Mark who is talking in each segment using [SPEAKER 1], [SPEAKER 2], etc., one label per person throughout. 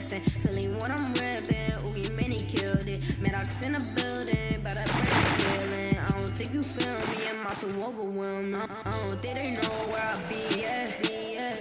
[SPEAKER 1] flexing. Feeling what I'm ripping. Oogie mini killed it. Maddox in the building, but I break the ceiling. I don't think you feel me, I'm out to overwhelm me. I don't think they know where I be at.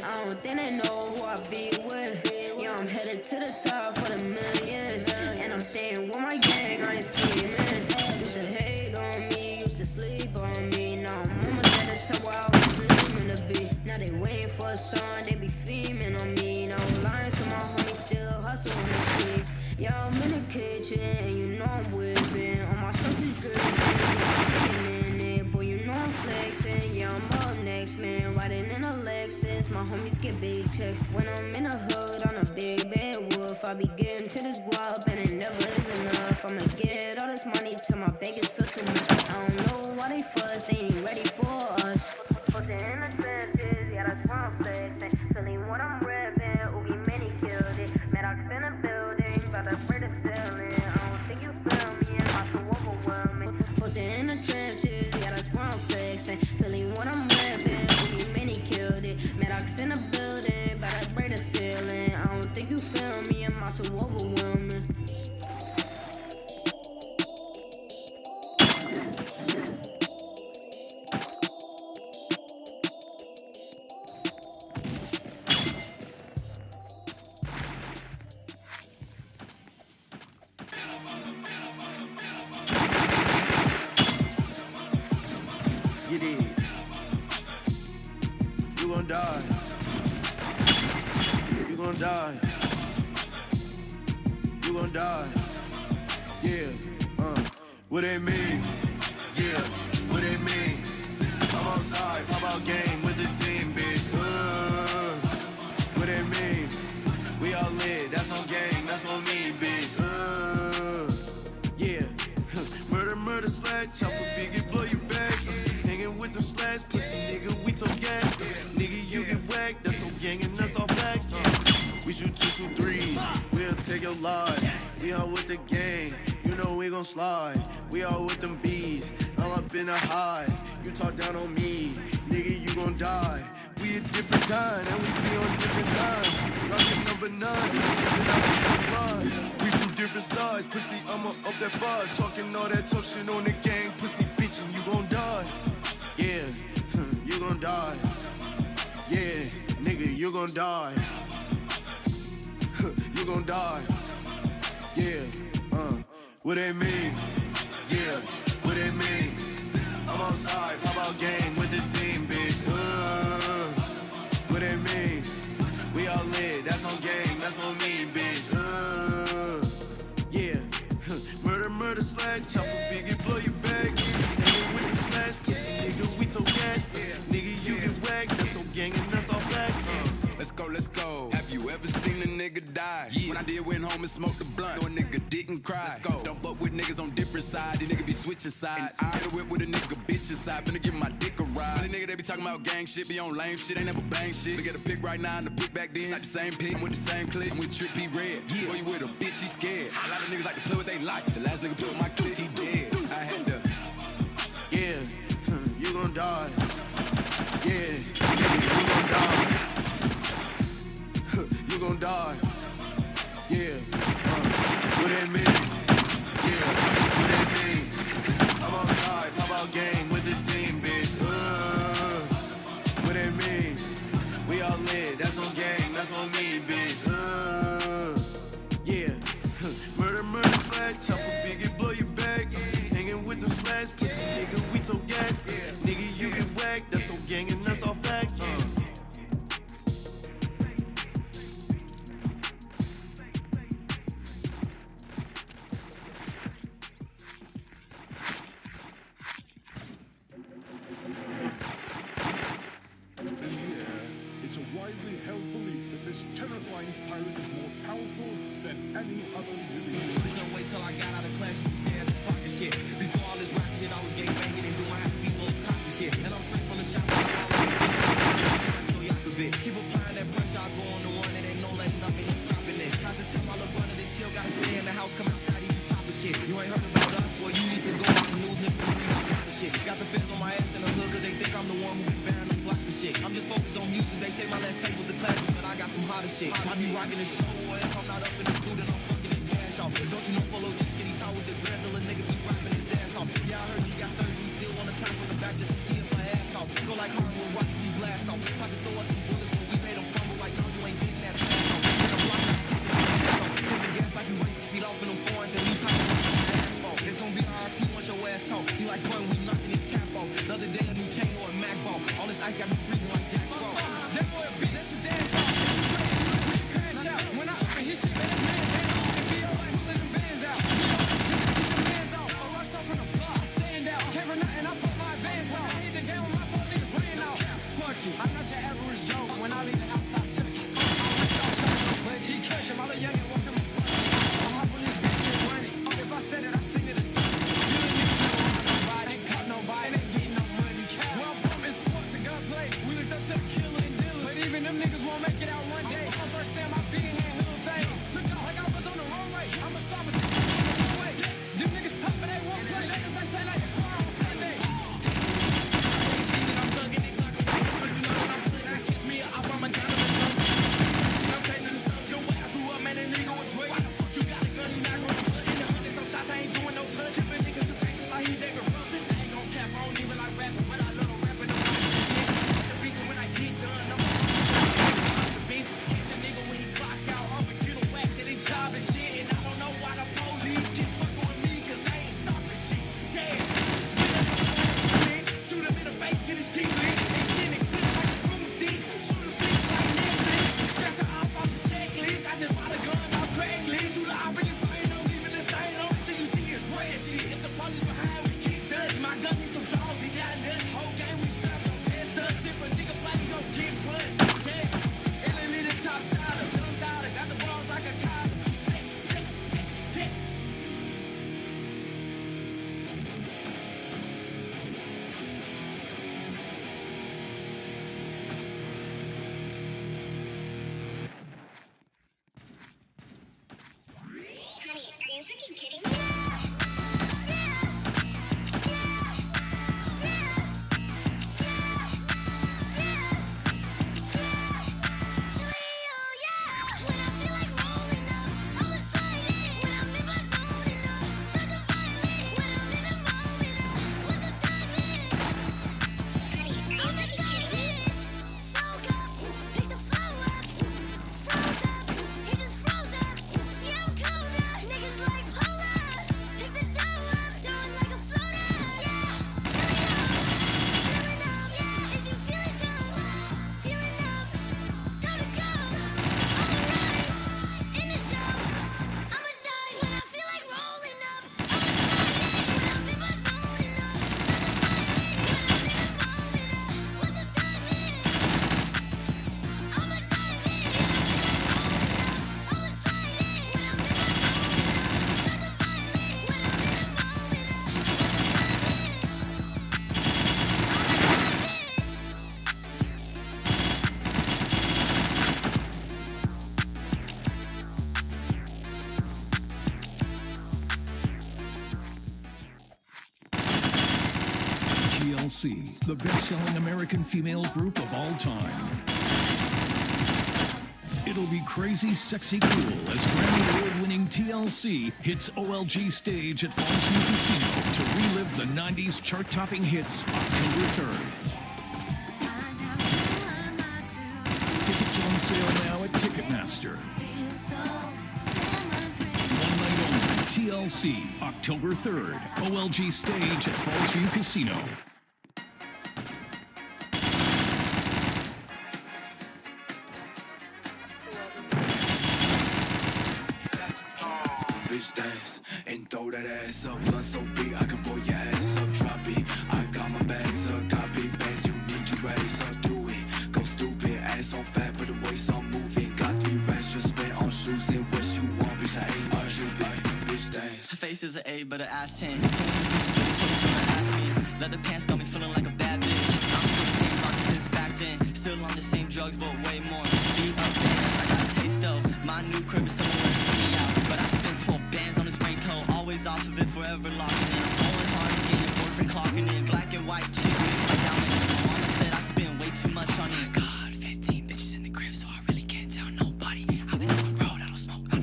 [SPEAKER 1] I don't think they know who I be with. Yeah, I'm headed to the top for the millions. And I'm staying with my gang, I ain't scheming. Used to hate on me, used to sleep on me. Now I'm almost at the top where I was dreaming to be. Now they waiting for a song, they be feaming on me. Now I'm lying to my homies, still hustle in the streets. Yeah, I'm in the kitchen, and you know I'm whipping. On my sausage dripping, chicken in it. Boy, you know I'm flexing. Yeah, I'm up next, man. Riding in a Lexus, my homies get big checks. When I'm in the hood, I'm a big bad wolf. I be getting to this guap, and it never is enough. I'ma get all this money till my baggage feel too much. I don't know why they fuss, they ain't ready for us. Put it in the trenches, yeah, that's why I'm flexing. Feeling what I'm ripping, Oogie mini killed it. Maddox in the building, but I'm afraid of selling. I don't think you feel me, I'm about to overwhelm me. Put it in the trenches, yeah, that's why I'm flexing. Feeling what I'm ripping, Oogie mini killed it. Maddox in the building, but I break the ceiling. I don't think you feel me, I'm about to overwhelm me.
[SPEAKER 2] You did. You gon' die. You gon' die. You gon' die. Yeah, what it mean? Yeah, what it mean? I'm outside, pop out game with the team, bitch. What it mean? We all lit, that's on gang, that's on me, bitch. Yeah, murder, slash, chop a biggie, blow you back. Hanging with them slash, pussy nigga, we talk gas. Nigga, you get whacked, that's on gang and that's all facts. We shoot 2, 2, 3s, we'll take your life. We all with the gang, you know we gon' slide. We all with them bees, all up in a high. You talk down on me, nigga, you gon' die. We a different kind, and we be on different times. Rockin' number 9, we from different sides. Pussy, I'ma up that bar. Talking all that tough shit on the gang. Pussy, bitch, and you gon' die. Yeah, you gon' die. Yeah, nigga, you gon' die. You gon' die. Yeah, what it mean? Yeah, what it mean? I'm outside, pop out game with the team, bitch. What it mean? We all lit, that's on gang, that's on me, bitch. Yeah, murder, slash, chop a biggie, blow you back. Hanging with the slash, pussy nigga, we told gas. Nigga, you get whacked, that's on gang and that's all facts.
[SPEAKER 3] Let's go. Have you ever seen a nigga die? Yeah. When I did went home and smoked the blunt, no nigga didn't cry. Let's go. Don't fuck with niggas on different sides. These niggas be switching sides. I hit a whip with a nigga bitch inside. Finna give my dick a ride. The nigga they be talking about gang shit, be on lame shit, ain't never bang shit. Look at the pick right now and the pick back then. Like the same pick. I'm with the same clip. I'm with Trippy Red. Yeah. Boy, you with a bitch, he scared. A lot of niggas like to play with they life. The last nigga put with my clip, he dead. I had to.
[SPEAKER 2] Yeah, you gon' die. Yeah, you gon' die. You gon' die. Yeah, what it mean? Yeah, what it mean? I'm outside, pop out game with the team, bitch. What it mean? We all lit, that's on gang, that's on me, bitch. Yeah, murder, slash, chop a biggie, blow you back. Hanging with them slash, pussy nigga, we told gas. Nigga, you get whacked, that's on gang and that's all facts.
[SPEAKER 4] It's a widely held belief that this terrifying pirate is more powerful than any other living being.
[SPEAKER 5] Couldn't wait till I got out of class to stare at the clock and shit. Before all this rap shit, I was gang banging and doing half beats full of cops and shit. And I'm straight from the shop. So Yakovit. Keep applying that pressure, I go on the one, it ain't no letting up, ain't no stopping it. Got to tell my little brother they chill, gotta stay in the house, come outside, he be popping shit. You ain't heard about us, well you need to go watch the news, nigga, we be popping shit. Got the feds on my ass in the hood, cause they think I'm the one who be bearing them blocks and shit. I'm just focused on music, they say my last tape was a classic, but I got some hotter shit. I be rocking the show, or if I'm I'm not up in the school, then I'm fucking his cash off. Don't you know Polo just get he taught with the dreads till a nigga be rapping his ass off. Yeah, I heard he got surgery, still wanna come from the back just to see if my ass off. Go like hardwood, watch me blast off. Try to throw us some bullets, but we made him fumble like, no, you ain't getting that pass off. Hit a block, not taking the gas off. Hit the gas like you race speed off in them foreigns, and he talking about the asphalt. It's gonna be RP once your ass talk. He like fun, we knocking his cap off. The other day, a new chain or a Mac ball. All this ice got me freezing like Jack Frost. That boy a bitch, that's his dad's fault. Crash out. When I open his shit, man, it's man down. And be alright, pulling them bands out. Get them bands out. A rush off from the block, stand out. Can't run nothing, I put my advance on. I hit the game with my four niggas ran out. Fuck you, I'm not your average Joe. When I leave the outside to the kick, but he catch him, all the young and walk him. I'll hop on this bitch and run it. If I said it, I sing it again. You ain't niggas know nobody, ain't caught nobody, ain't getting no money. Where I'm from is sports and gunplay. We looked up to the killer and dealers, but even them niggas won't make it out one day. I'm first saying my big hand hill thing. Like I was on the wrong way. I'ma start with the wrong way. Them niggas tough, but they won't play. They say like a car on Sunday. They see that I'm thugging it, like a you know that I'm pushing. Kick me up, I'm a down to the I'm taking the sub, your way I grew up, man, that nigga was way. Why the fuck you got a gun, you not gonna bust in the hundred? Sometimes I ain't doing no touch. Tipping niggas to faces like he they corrupted. I ain't gon' cap, I don't even like rapping, but I love rapping. I'm like this shit. The reason when I get done, I'm the beats. Catch a nigga when he clock out, I'ma get him whacked at his job and shit. And I don't know why the police get fucking with me, cause they ain't stopping shit. Damn. Shoot him in the face, get his teeth lit. They send it clip like a broomstick. Shoot him stick like Netflix. Scratch her off the checklist. I just bought a gun off Craigslist. Shoot her, I bring it fire, no leaving the stain. Only thing you see is red shit. If the police behind, we kick dust. My gun needs some jaws, he got nuts. Whole game we strapped, don't test us. If a nigga play, he gon' get put. Yeah. Enemy the top shotter. Little daughter, got the balls like a collar. Tick.
[SPEAKER 6] Honey, are you fucking kidding me?
[SPEAKER 7] TLC, the best-selling American female group of all time. It'll be crazy, sexy, cool as Grammy Award-winning TLC hits OLG stage at Fallsview Casino to relive the 90s chart-topping hits October 3rd. Tickets on sale now at Ticketmaster. One night only, TLC, October 3rd, OLG stage at Fallsview Casino.
[SPEAKER 3] Bitch dance and throw that ass up. Blood so big I can roll your ass up. Drop it. I got my bags up. Got big bands. You need to raise up. Do it. Go stupid. Ass on fat, but the waist on moving. Got 3 racks just spent on shoes and what you want. Bitch, I ain't bitch dance.
[SPEAKER 8] Her face is an 8, but her ass 10. Ask me. Leather pants got me feeling like a bad bitch. I'm still the same rock since back then. Still on the same drugs, but way more. Beat up bands, I got a taste of. My new crib is somewhere to see me out. But I spent 12 bands on this raincoat. Always off of it, forever locking in. I'm going hard to get your boyfriend clocking in. Black and white chick, mix like down my mama said I spend way too much on it. God, 15 bitches in the crib, so I really can't tell nobody. I've been on the road, I don't smoke. I'm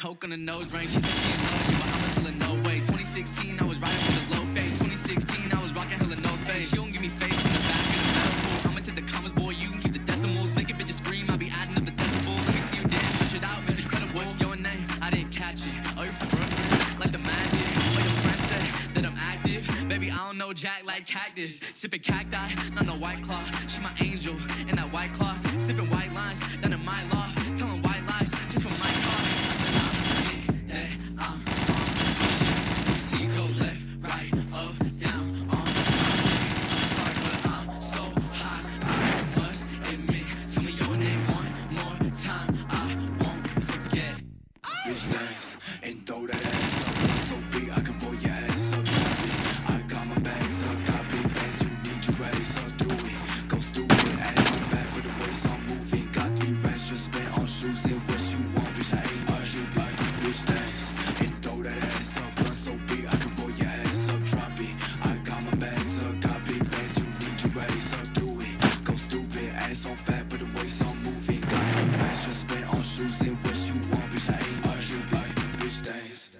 [SPEAKER 8] coke on the nose ring. She said she in love, yeah, but I'ma tell her no way. 2016, I was riding with a low fade. 2016, I was rocking hella no face. She don't give me face in the back of the metal pool. I'ma take the commas, boy, you can keep the decimals. Make a bitch scream, I'll be adding up the decibels. Let me see you dance, stretch it out, it's incredible. What's your name? I didn't catch it. Oh, you from Brooklyn? Like the magic. Oh, your friend said that I'm active. Baby, I don't know Jack like cactus. Sipping cacti, not no white claw. She my angel in that white cloth. Sniffing white lines, down in my loft. Telling white lies just from my car. I said, I'm on the see go left, right, up, down, on the I'm sorry, but I'm so high. I must admit. Tell me your name one more time. I won't forget.
[SPEAKER 3] Bitch dance and throw that ass up. So big I can roll your ass up. Drop it. I got my bags up. Got big bags. You need your ass up. Do it. Go stupid. Ass so fat with the waist I'm moving. Got 3 racks just spent on shoes and what you want. Bitch I ain't much. Bitch dance and throw that ass up. Blunt so big I can roll your ass up. Drop it. I got my bags up. Got big bags. You need your ass up. Do it. Go stupid. Ass so fat with the waist I'm moving. Got 3 racks just spent on shoes and what you want. Bitch I ain't much. Bitch dance.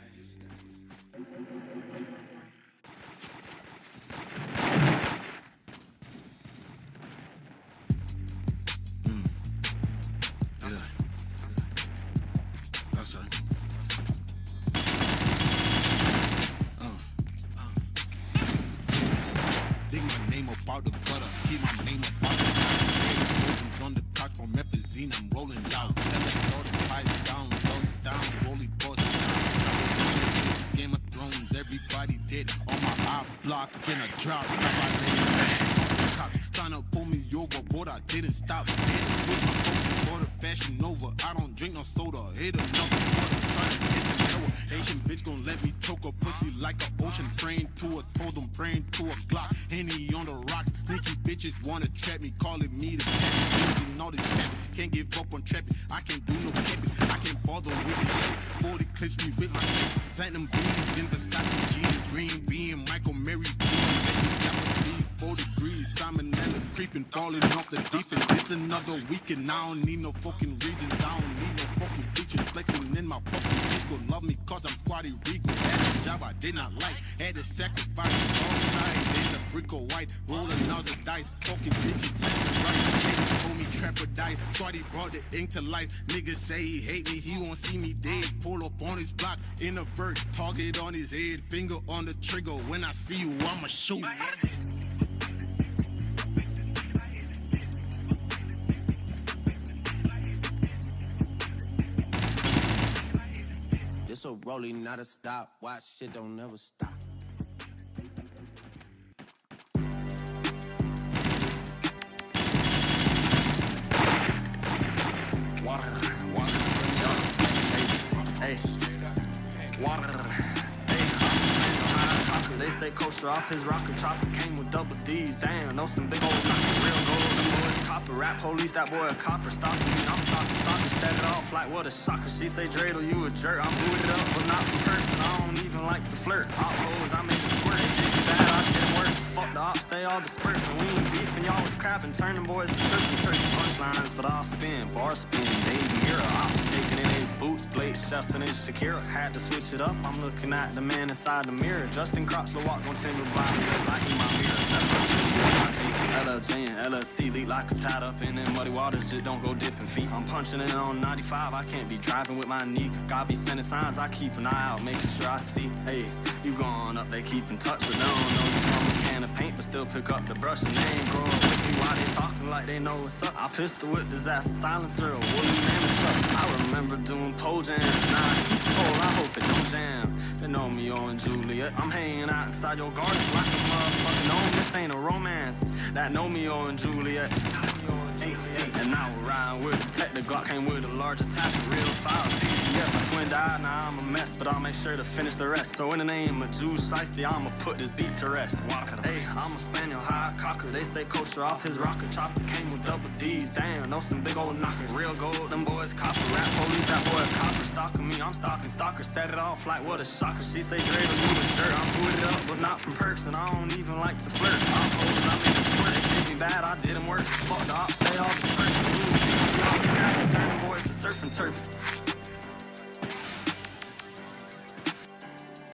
[SPEAKER 2] Yeah. That's right. Dig my name up out the gutter. Keep my name up out the gutter. On the couch from Methazine, I'm rolling loud. Tell it all the pipe down, rolly boss. Game of Thrones, everybody dead. On my high block in a drop. Tryna pull me over, but I didn't stop. With my focus for the fashion over. I don't drink no soda. Hit enough water. Tryna get the lower. Asian bitch gon' let me choke a pussy like an ocean. Praying to a totem, praying to a Glock. Henny on the rocks. Sneaky bitches wanna trap me, calling me the cat. Using all this cash. Can't give up on trapping. I can't do no capping. I can't bother with this shit. 40 clips me with my shit. Platinum beans in Versace jeans. Green bean, Michael Mary. 4 degrees, salmonella creeping, falling off the deep end. It's another weekend, I don't need no fucking reasons. I don't need no fucking features, flexing in my fucking vehicle. Love me cause I'm squatty regal. Had a job I did not like, had to sacrifice all sides. In the brick of white, rolling out the dice, fucking bitches left and right. Chase told me trap or die, Squatty brought the ink to life. Niggas say he hate me, he won't see me dead. Pull up on his block, in a vert, target on his head, finger on the trigger. When I see you, I'ma shoot.
[SPEAKER 9] It's a rolling, not a stop. Watch shit don't never stop.
[SPEAKER 8] Water. Hey, water. They say kosher off his rocket chopper came with double D's. Damn, know some big old knockers, real gold. Them boys copper, rap police, that boy a copper. Stalking me, I'm stalking, set it off like what a shocker. She say Dreidel, you a jerk. I'm booted up, but not from person. I don't even like to flirt. Hot hoes, I make it squirt. It did me bad, I did it worse. Fuck the ops, they all dispersed. And we ain't beefing, y'all was crapping, turning boys to searching church punchlines. But I'll spin, bar spin, baby mirror. Ops shaking in their boots, Blake, Shelton, and Shakira. Had to switch it up, I'm looking at the man inside the mirror. Justin Crops, the walk on timber blind, like in my mirror. That's my shit, LLJ and LSC leak like a tied up in them muddy waters, just don't go dipping feet. I'm punching in on 95, I can't be driving with my knee. God be sending signs, I keep an eye out, making sure I see. Hey, you going up, they keep in touch, but they don't know you from a can of paint, but still pick up the brush. And they ain't growing with me while they talking like they know what's up. I pistol whip disaster silencer, a woolly mammoth truck. I remember doing pole jams, nah, keep the pole, I hope it don't jam. They know me on Juliet, I'm hanging out inside your garden like a motherfucking gnome. This ain't a romance, that know me on Juliet. And now we're riding with the tech, the Glock came with a large attack, real files. Yeah, my twin died, now I'm a mess, but I'll make sure to finish the rest. So in the name of Juice Shiesty, I'ma put this beat to rest. Hey, I'm a Spaniel high cocker, they say kosher off his rocket chopper came with double D's. Damn, know some big old knockers, real gold, them boys copper. Rap police, that boy a copper, stalking me, I'm stalking stalker. Set it off like what a shocker. She say Dreidel, you a jerk, I'm booted up, but not from perks, and I don't even like to flirt. I'm holding, I make it squirt, it did me bad, I did him worse. Fuck the ops, they all dispersed. Y'all was turning boys to surf and turf.